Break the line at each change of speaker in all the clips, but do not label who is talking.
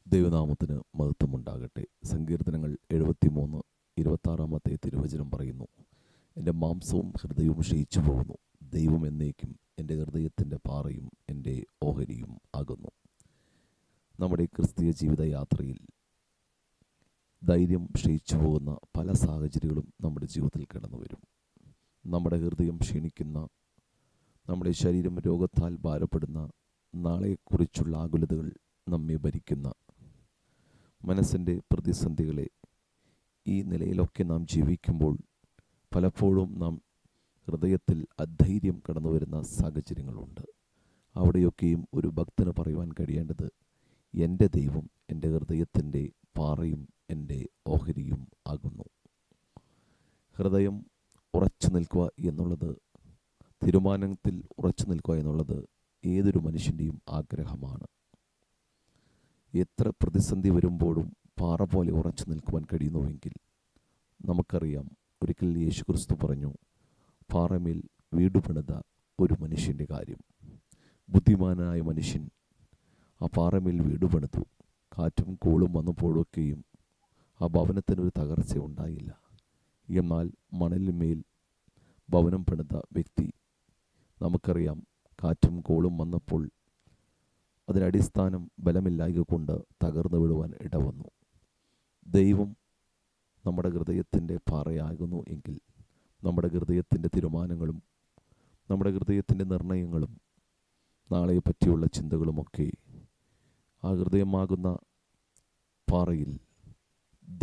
ദൈവനാമത്തിന് മഹത്വമുണ്ടാകട്ടെ. സങ്കീർത്തനങ്ങൾ 73:26 തിരുവചനം പറയുന്നു, എൻ്റെ മാംസവും ഹൃദയവും ക്ഷയിച്ചു പോകുന്നു, ദൈവം എന്നേക്കും എൻ്റെ ഹൃദയത്തിൻ്റെ പാറയും എൻ്റെ ഓഹരിയും ആകുന്നു. നമ്മുടെ ക്രിസ്തീയ ജീവിതയാത്രയിൽ ധൈര്യം ക്ഷയിച്ചു പോകുന്ന പല സാഹചര്യങ്ങളും നമ്മുടെ ജീവിതത്തിൽ കടന്നു വരും. നമ്മുടെ ഹൃദയം ക്ഷീണിക്കുന്ന, നമ്മുടെ ശരീരം രോഗത്താൽ ഭാരപ്പെടുന്ന, നാളെക്കുറിച്ചുള്ള ആകുലതകൾ നമ്മെ ഭരിക്കുന്ന, മനസ്സിൻ്റെ പ്രതിസന്ധികളെ ഈ നിലയിലൊക്കെ നാം ജീവിക്കുമ്പോൾ പലപ്പോഴും നാം ഹൃദയത്തിൽ അധൈര്യം കടന്നു വരുന്ന സാഹചര്യങ്ങളുണ്ട്. അവിടെയൊക്കെയും ഒരു ഭക്തന് പറയുവാൻ കഴിയേണ്ടത്, എൻ്റെ ദൈവം എൻ്റെ ഹൃദയത്തിൻ്റെ പാറയും എൻ്റെ ഓഹരിയും ആകുന്നു. ഹൃദയം ഉറച്ചു നിൽക്കുക എന്നുള്ളത്, തീരുമാനത്തിൽ ഉറച്ചു നിൽക്കുക എന്നുള്ളത് ഏതൊരു മനുഷ്യൻ്റെയും ആഗ്രഹമാണ്. എത്ര പ്രതിസന്ധി വരുമ്പോഴും പാറ പോലെ ഉറച്ചു നിൽക്കുവാൻ കഴിയുന്നുവെങ്കിൽ നമുക്കറിയാം, ഒരിക്കൽ യേശുക്രിസ്തു പറഞ്ഞു, പാറമേൽ വീട് പണിത ഒരു മനുഷ്യൻ്റെ കാര്യം. ബുദ്ധിമാനായ മനുഷ്യൻ ആ പാറമേൽ വീട് പണിതു. കാറ്റും കോളും വന്നപ്പോഴൊക്കെയും ആ ഭവനത്തിനൊരു തകർച്ച ഉണ്ടായില്ല. എന്നാൽ മണലിന്മേൽ ഭവനം പണിത വ്യക്തി, നമുക്കറിയാം, കാറ്റും കോളും വന്നപ്പോൾ അതിനടിസ്ഥാനം ബലമില്ലായ്ക കൊണ്ട് തകർന്നു വിടുവാൻ ഇടവന്നു. ദൈവം നമ്മുടെ ഹൃദയത്തിൻ്റെ പാറയാകുന്നു എങ്കിൽ നമ്മുടെ ഹൃദയത്തിൻ്റെ തീരുമാനങ്ങളും നമ്മുടെ ഹൃദയത്തിൻ്റെ നിർണയങ്ങളും നാളെ പറ്റിയുള്ള ചിന്തകളുമൊക്കെ ആ ഹൃദയമാകുന്ന പാറയിൽ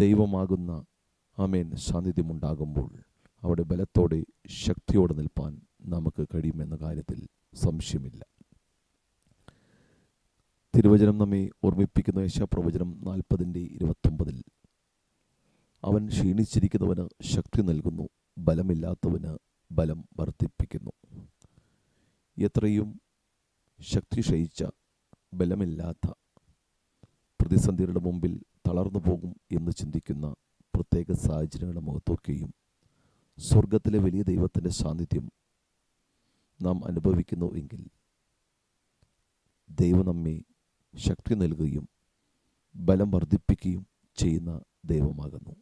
ദൈവമാകുന്ന ആമേൻ സാന്നിധ്യമുണ്ടാകുമ്പോൾ അവിടെ ബലത്തോടെ ശക്തിയോടെ നിൽപ്പാൻ നമുക്ക് കഴിയുമെന്ന കാര്യത്തിൽ സംശയമില്ല. തിരുവചനം നമ്മെ ഓർമ്മിപ്പിക്കുന്ന യെശയ്യാപ്രവചനം 40:29, അവൻ ക്ഷീണിച്ചിരിക്കുന്നവന് ശക്തി നൽകുന്നു, ബലമില്ലാത്തവന് ബലം വർദ്ധിപ്പിക്കുന്നു. എത്രയും ശക്തി ക്ഷയിച്ച, ബലമില്ലാത്ത, പ്രതിസന്ധികളുടെ മുമ്പിൽ തളർന്നു പോകും എന്ന് ചിന്തിക്കുന്ന പ്രത്യേക സാഹചര്യങ്ങളുടെ മുഖത്തൊക്കെയും സ്വർഗത്തിലെ വലിയ ദൈവത്തിൻ്റെ സാന്നിധ്യം നാം അനുഭവിക്കുന്നു എങ്കിൽ ദൈവം നമ്മെ ശക്തി നൽകുകയും ബലം വർദ്ധിപ്പിക്കുകയും ചെയ്യുന്ന ദൈവമാകുന്നു.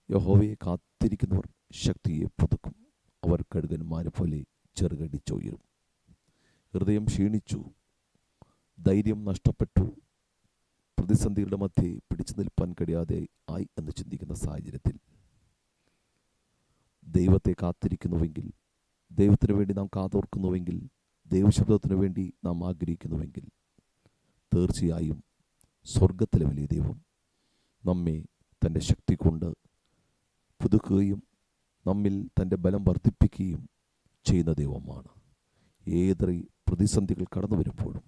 യഹോവയെ കാത്തിരിക്കുന്നവർ ശക്തിയെ പുതുക്കും, അവർ കഴുകന്മാരെ പോലെ ചെറുകടിച്ചുയരും. ഹൃദയം ക്ഷീണിച്ചു, ധൈര്യം നഷ്ടപ്പെട്ടു, പ്രതിസന്ധികളുടെ മധ്യേ പിടിച്ചു നിൽപ്പാൻ കഴിയാതെ ആയി എന്ന് ചിന്തിക്കുന്ന സാഹചര്യത്തിൽ ദൈവത്തെ കാത്തിരിക്കുന്നുവെങ്കിൽ, ദൈവത്തിന് വേണ്ടി നാം കാതോർക്കുന്നുവെങ്കിൽ, ദൈവശബ്ദത്തിനു വേണ്ടി നാം ആഗ്രഹിക്കുന്നുവെങ്കിൽ തീർച്ചയായും സ്വർഗത്തിലെ വലിയ ദൈവം നമ്മെ തൻ്റെ ശക്തി കൊണ്ട് പുതുക്കുകയും നമ്മിൽ തൻ്റെ ബലം വർദ്ധിപ്പിക്കുകയും ചെയ്യുന്ന ദൈവമാണ്. ഏതൊരു പ്രതിസന്ധികൾ കടന്നു വരുമ്പോഴും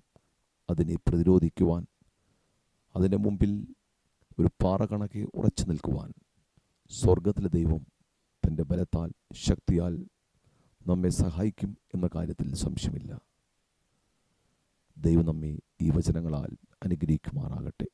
അതിനെ പ്രതിരോധിക്കുവാൻ, അതിൻ്റെ മുമ്പിൽ ഒരു പാറ കണക്കെ ഉറച്ചു നിൽക്കുവാൻ സ്വർഗത്തിലെ ദൈവം തൻ്റെ ബലത്താൽ, ശക്തിയാൽ നമ്മെ സഹായിക്കും എന്ന കാര്യത്തിൽ സംശയമില്ല. ദൈവം നമ്മെ ഈ വചനങ്ങളാൽ അനുഗ്രഹിക്കുമാറാകട്ടെ.